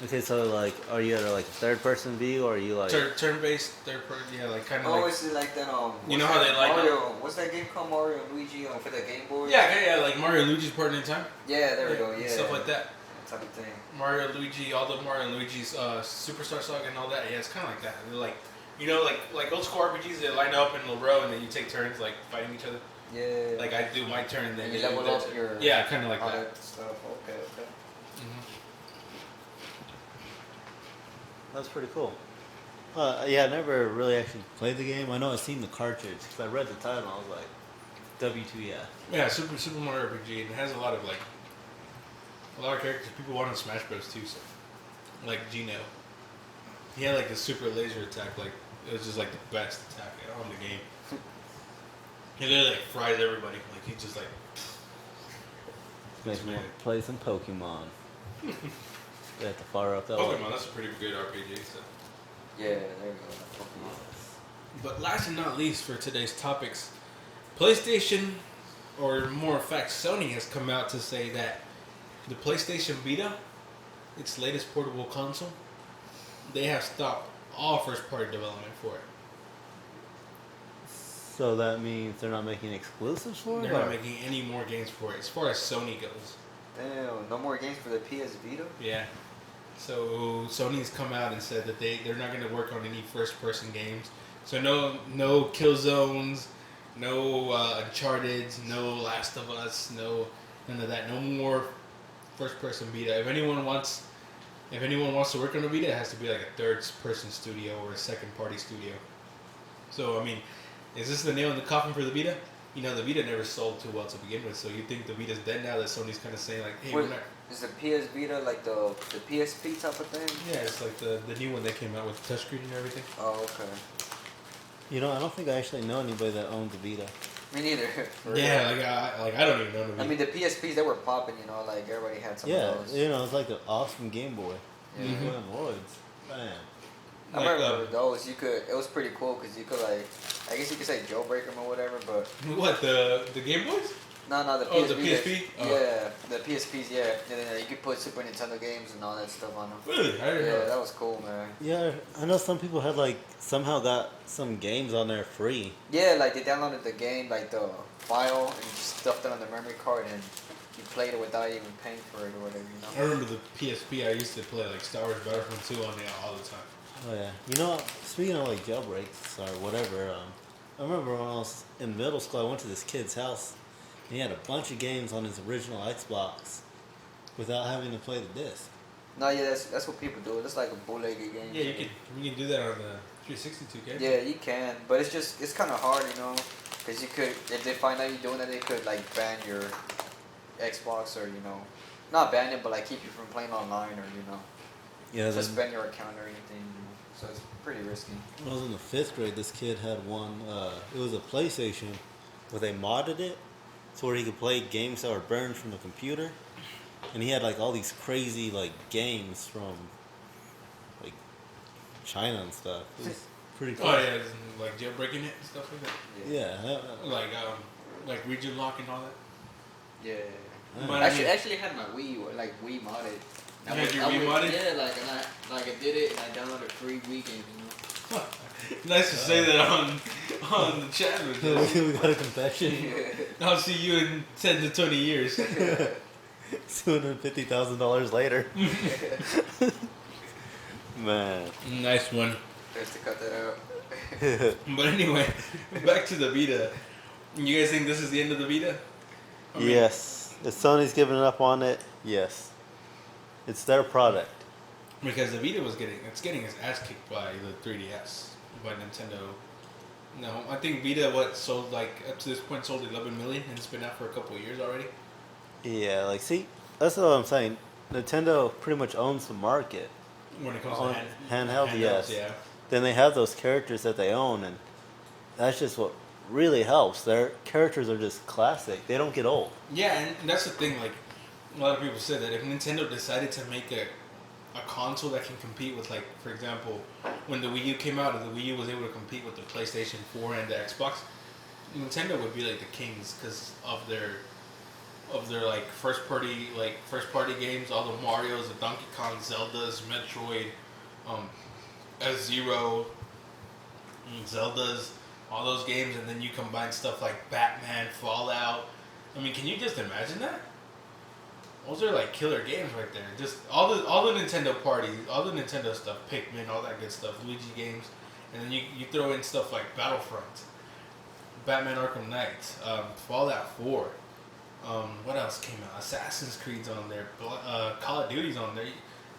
Okay, so like, are you at like a third person view, or are you like
turn-based, third person? Yeah, like kind of.
Oh,
like,
is it like that?
You know how they like
Mario? What's that game called? Mario and Luigi for the Game Boy.
Yeah, like Mario and Luigi's Partner in Time.
Yeah, there we go. Yeah,
stuff like that.
Type of thing.
Mario and Luigi, all the Mario and Luigi's Superstar Saga and all that. Yeah, it's kind of like that. They're like, like old school RPGs. They line up in a row and then you take turns like fighting each other.
Yeah.
Like I do my turn and then
you level up your.
Yeah, kind of like
all
that.
Stuff. Okay.
Mm-hmm.
That's pretty cool. Yeah, I never really actually played the game. I know I've seen the cartridge because I read the title and I was like, W2F.
Yeah, Super Mario RPG. And it has a lot of characters people want in Smash Bros. Too. So, like Gino, he had like the super laser attack. Like it was just like the best attack on the game. He literally like fries everybody. Like he just like.
Makes me want to play some Pokemon. They have to fire up that
Pokemon, that's a pretty good RPG. So.
Yeah, there we go. Pokemon.
But last and not least for today's topics, PlayStation, or more in fact Sony, has come out to say that the PlayStation Vita, its latest portable console, they have stopped all first-party development for it.
So that means they're not making exclusives for it?
They're not making any more games for it as far as Sony goes.
Damn, no more games for the PS Vita?
Yeah. So Sony's come out and said that they're not going to work on any first-person games. So no Killzones, no Uncharted, no Last of Us, none of that. No more first-person Vita. If anyone wants to work on a Vita, it has to be like a third-person studio or a second-party studio. So I mean, is this the nail in the coffin for the Vita? You know, the Vita never sold too well to begin with, so you think the Vita's dead now that Sony's kind of saying like, hey, we're not.
Is the PS Vita like the PSP type of thing?
Yeah, it's like the new one that came out with the touchscreen and everything.
Oh, okay.
You know, I don't think I actually know anybody that owns a Vita.
Me neither.
Yeah, I don't even know the Vita.
I mean, the PSPs, they were popping, you know, like everybody had some
Yeah,
of those.
you know, it's like an awesome Game Boy.
Yeah.
Game Boy and Lloyd's. Man.
I remember those. It was pretty cool because you could like, I guess you could say jailbreak them or whatever, but.
What, the Game Boys?
No, the PSP.
Oh, the PSP?
Yeah, the PSPs, yeah. And then you could put Super Nintendo games and all that stuff on them.
Really? I didn't know.
Yeah, that was cool, man.
Yeah, I know some people had like somehow got some games on there free.
Yeah, like they downloaded the game, like the file, and just stuffed it on the memory card, and you played it without even paying for it or whatever, you know?
I remember the PSP, I used to play like Star Wars Battlefront 2 on there all the time.
Oh yeah. You know, speaking of like jailbreaks or whatever, I remember when I was in middle school, I went to this kid's house. And he had a bunch of games on his original Xbox without having to play the disc.
No, yeah, that's what people do. It's like a bootlegged game.
Yeah, you can do that on the 360 2K.
Yeah, you can, but it's kind of hard, you know, because you could, if they find out you're doing that, they could like ban your Xbox or, you know, not ban it, but like keep you from playing online or, you know,
Yeah,
suspend your account or anything. You know? So it's pretty risky.
when I was in the 5th grade, this kid had one. It was a PlayStation, where they modded it, so where he could play games that were burned from the computer, and he had like all these crazy like games from like China and stuff. It was pretty cool.
Oh yeah, like jailbreaking it and stuff like that.
Yeah.
Like region lock and all that.
Yeah.
But
I
I mean-
actually had my Wii modded.
You had your Wii modded?
Yeah, I did it and I downloaded free Wii games. You know?
Nice to say that on the chat with you.
We got a confession.
I'll see you in 10 to 20 years.
$250,000 later. Man.
Nice one.
Just to cut that out.
But anyway, back to the Vita. You guys think this is the end of the Vita? I mean,
Yes. If Sony's giving up on it, yes. It's their product.
Because the Vita getting its ass kicked by the 3DS, by Nintendo. No, I think Vita sold like up to this point sold 11 million and it's been out for a couple of years already.
Yeah, like see, that's what I'm saying. Nintendo pretty much owns the market.
When it comes
On
to
handheld, yes.
Yeah.
Then they have those characters that they own, and that's just what really helps. Their characters are just classic. They don't get old.
Yeah, and that's the thing. Like a lot of people said that if Nintendo decided to make a console that can compete with, like, for example, when the Wii U came out, and the Wii U was able to compete with the PlayStation 4 and the Xbox, Nintendo would be like the kings because of their like first party games, all the Mario's, the Donkey Kong, Zeldas, Metroid, F-Zero, Zeldas, all those games, and then you combine stuff like Batman, Fallout. I mean, can you just imagine that? Those are like killer games right there. Just all the Nintendo parties, all the Nintendo stuff, Pikmin, all that good stuff, Luigi games, and then you throw in stuff like Battlefront, Batman Arkham Knight, Fallout 4. What else came out? Assassin's Creed's on there, Call of Duty's on there.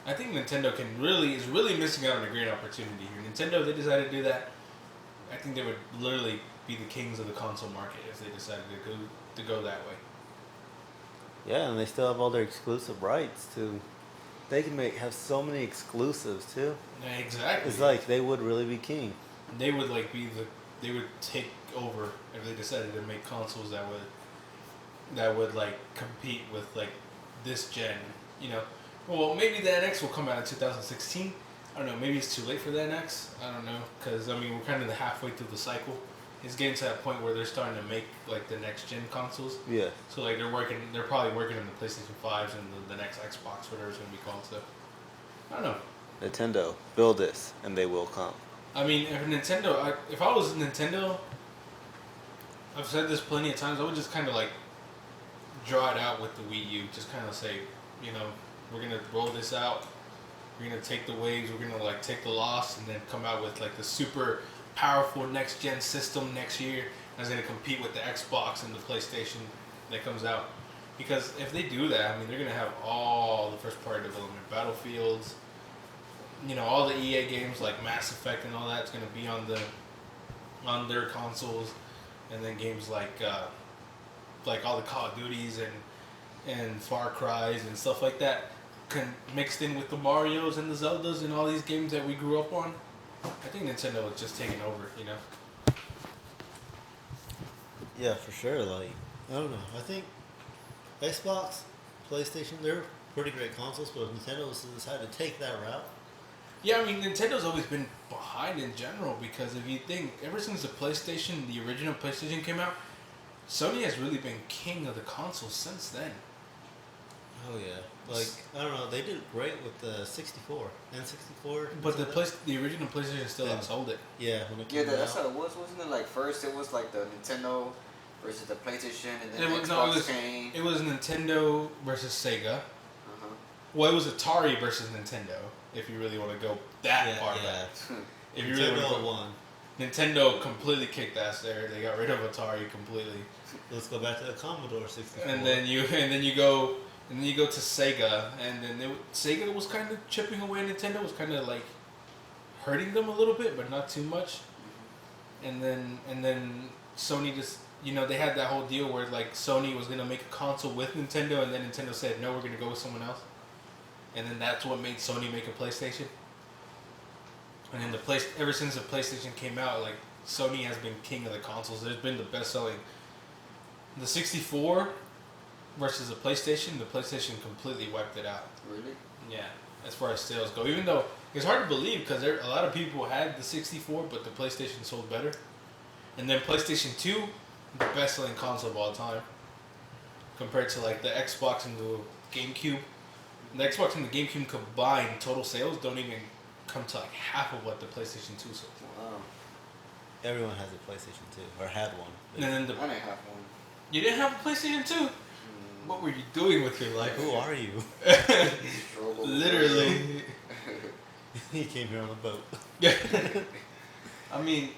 I think Nintendo is really missing out on a great opportunity here. Nintendo, if they decided to do that, I think they would literally be the kings of the console market if they decided to go that way.
Yeah, and they still have all their exclusive rights too. They can have so many exclusives too.
Yeah, exactly.
It's like they would really be king.
They would like they would take over if they decided to make consoles that would like compete with like this gen, you know. Well, maybe the NX will come out in 2016. I don't know. Maybe it's too late for the NX. I don't know, because I mean we're kind of halfway through the cycle. It's getting to that point where they're starting to make like the next gen consoles.
Yeah.
So like they're probably working on the PlayStation 5s and the next Xbox, whatever it's gonna be called. So I don't know.
Nintendo, build this, and they will come.
I mean, if I was Nintendo, I've said this plenty of times. I would just kind of like draw it out with the Wii U. Just kind of say, you know, we're gonna roll this out. We're gonna take the waves. We're gonna like take the loss, and then come out with like the super powerful next gen system next year. That's gonna compete with the Xbox and the PlayStation that comes out. Because if they do that, I mean, they're gonna have all the first party development, Battlefields, you know, all the EA games like Mass Effect and all that's gonna be on their consoles, and then games like all the Call of Duties and Far Cry's and stuff like that, mixed in with the Marios and the Zeldas and all these games that we grew up on. I think Nintendo is just taking over, you know.
Yeah, for sure. Like, I don't know. I think Xbox, PlayStation, they're pretty great consoles, but Nintendo decided to take that route.
Yeah, I mean, Nintendo's always been behind in general because if you think, ever since the PlayStation, the original PlayStation came out, Sony has really been king of the consoles since then.
Oh yeah, like I don't know, they did great with the 64 and 64.
But the original PlayStation still outsold it.
Yeah, when it
Yeah,
came
that's
out.
how it was, wasn't it? Like first it was like the Nintendo versus the PlayStation, and then
It was,
Xbox came.
it was Nintendo versus Sega.
Uh-huh.
Well, it was Atari versus Nintendo. If you really want to go that far back. If you really want to go,
won.
Nintendo completely kicked ass there. They got rid of Atari completely.
Let's go back to the Commodore 64.
And then you go to Sega, and then Sega was kind of chipping away. Nintendo was kind of like hurting them a little bit, but not too much. And then Sony just, you know, they had that whole deal where like Sony was gonna make a console with Nintendo, and then Nintendo said no, we're gonna go with someone else. And then that's what made Sony make a PlayStation. And then ever since the PlayStation came out, like Sony has been king of the consoles. There's been the best selling. The 64 versus the PlayStation completely wiped it out.
Really?
Yeah, as far as sales go. Even though it's hard to believe because a lot of people had the 64, but the PlayStation sold better. And then PlayStation 2, the best selling console of all time, compared to like the Xbox and the GameCube. The Xbox and the GameCube combined total sales don't even come to like half of what the PlayStation 2 sold.
Wow.
Everyone has a PlayStation 2 or had one.
And then
I didn't have one.
You didn't have a PlayStation 2? What were you doing with your life?
Who are you?
Literally.
He came here on a boat.
I mean,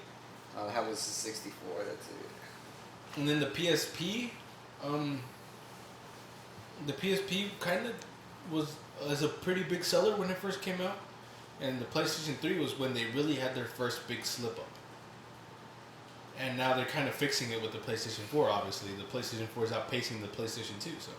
That was the 64. That's it.
and then the PSP, kind of was a pretty big seller when it first came out, and the PlayStation 3 was when they really had their first big slip up. And now they're kind of fixing it with the PlayStation 4. Obviously, the PlayStation 4 is outpacing the PlayStation 2. So,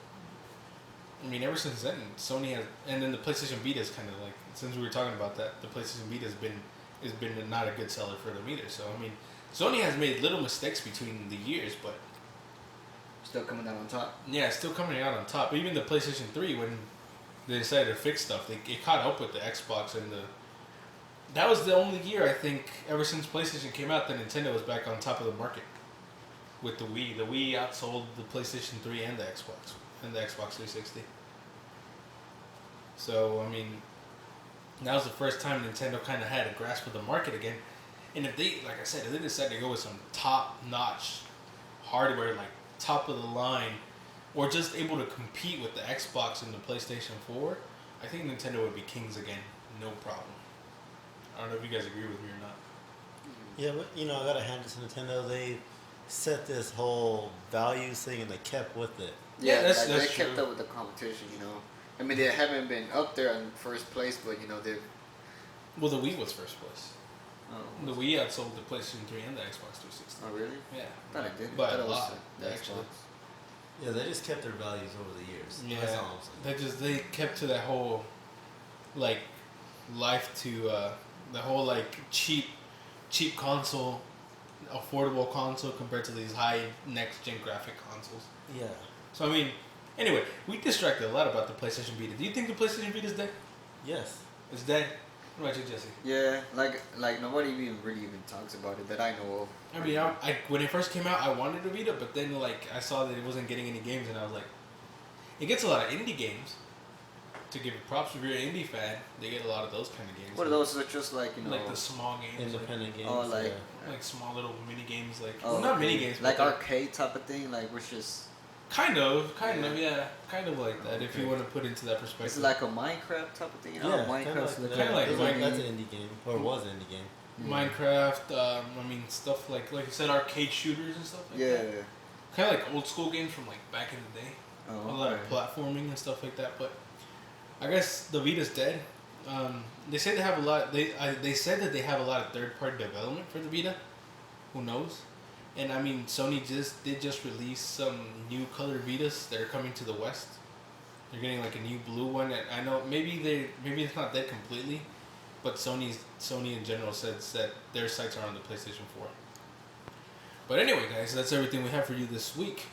I mean, ever since then, Sony has, and then the PlayStation Vita is kind of like, since we were talking about that, the PlayStation Vita has been not a good seller for them either. So, I mean, Sony has made little mistakes between the years, but
Still coming out on top.
yeah, it's still coming out on top. Even the PlayStation 3, when they decided to fix stuff, it caught up with the Xbox and that was the only year, I think, ever since PlayStation came out, that Nintendo was back on top of the market with the Wii. The Wii outsold the PlayStation 3 and the Xbox 360. So, I mean, that was the first time Nintendo kind of had a grasp of the market again. And if they, like I said, if they decide to go with some top-notch hardware, like top of the line, or just able to compete with the Xbox and the PlayStation 4, I think Nintendo would be kings again, no problem. I don't know if you guys agree with me or not.
Yeah, but you know, I gotta hand it to Nintendo. They set this whole value thing and they kept with it.
Yeah, that's
they
true.
kept up with the competition, you know. I mean, they haven't been up there in first place, but you know they've.
Well, the Wii was first place.
Oh,
The Wii outsold the PlayStation 3 and the Xbox 360.
oh really?
Yeah.
I thought it did.
By
I thought
a
it was
lot,
the
actually.
Xbox.
Yeah, they just kept their values over the years.
Yeah,
That's all I'm saying.
they kept to that whole, like, life to the whole like cheap console, affordable console compared to these high next gen graphic consoles.
Yeah.
So I mean, anyway, we distracted a lot about the PlayStation Vita. Do you think the PlayStation Vita is dead?
Yes.
It's dead. What about you, Jesse?
Yeah, like nobody really even talks about it that I know of.
I mean, I when it first came out, I wanted a Vita, but then like I saw that it wasn't getting any games, and I was like, it gets a lot of indie games, to give it props, if you're an indie fan, they get a lot of those kind of games.
What are those? Are just like
Like the small games,
independent games.
Oh, like
like small little mini games, like
oh,
well, not
okay.
mini games,
like
but
arcade type of thing, like which is
kind of, yeah, kind of like that. If you want to put into that perspective,
it's like a Minecraft type of thing. You know?
Yeah,
Minecraft's
kind
kinda like
that's an indie game, or was an indie game.
Minecraft. I mean, stuff like you said, arcade shooters and stuff like that.
Yeah.
Kind of like old school games from like back in the day.
Oh,
A lot of platforming and stuff like that. But I guess the Vita's dead. They say they have a lot. They said that they have a lot of third party development for the Vita. Who knows? And I mean, Sony did just release some new color Vitas that are coming to the West. They're getting like a new blue one. And I know maybe it's not dead completely, but Sony in general says that their sights are on the PlayStation 4. But anyway, guys, that's everything we have for you this week.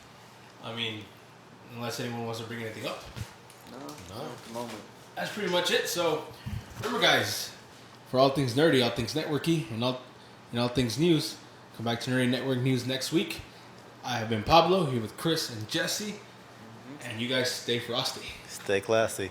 I mean, unless anyone wants to bring anything up.
No, at the moment.
That's pretty much it. So remember, guys, for all things nerdy, all things networky, and all things news, come back to Nerdy Network News next week. I have been Pablo, here with Chris and Jesse, and you guys stay frosty.
Stay classy.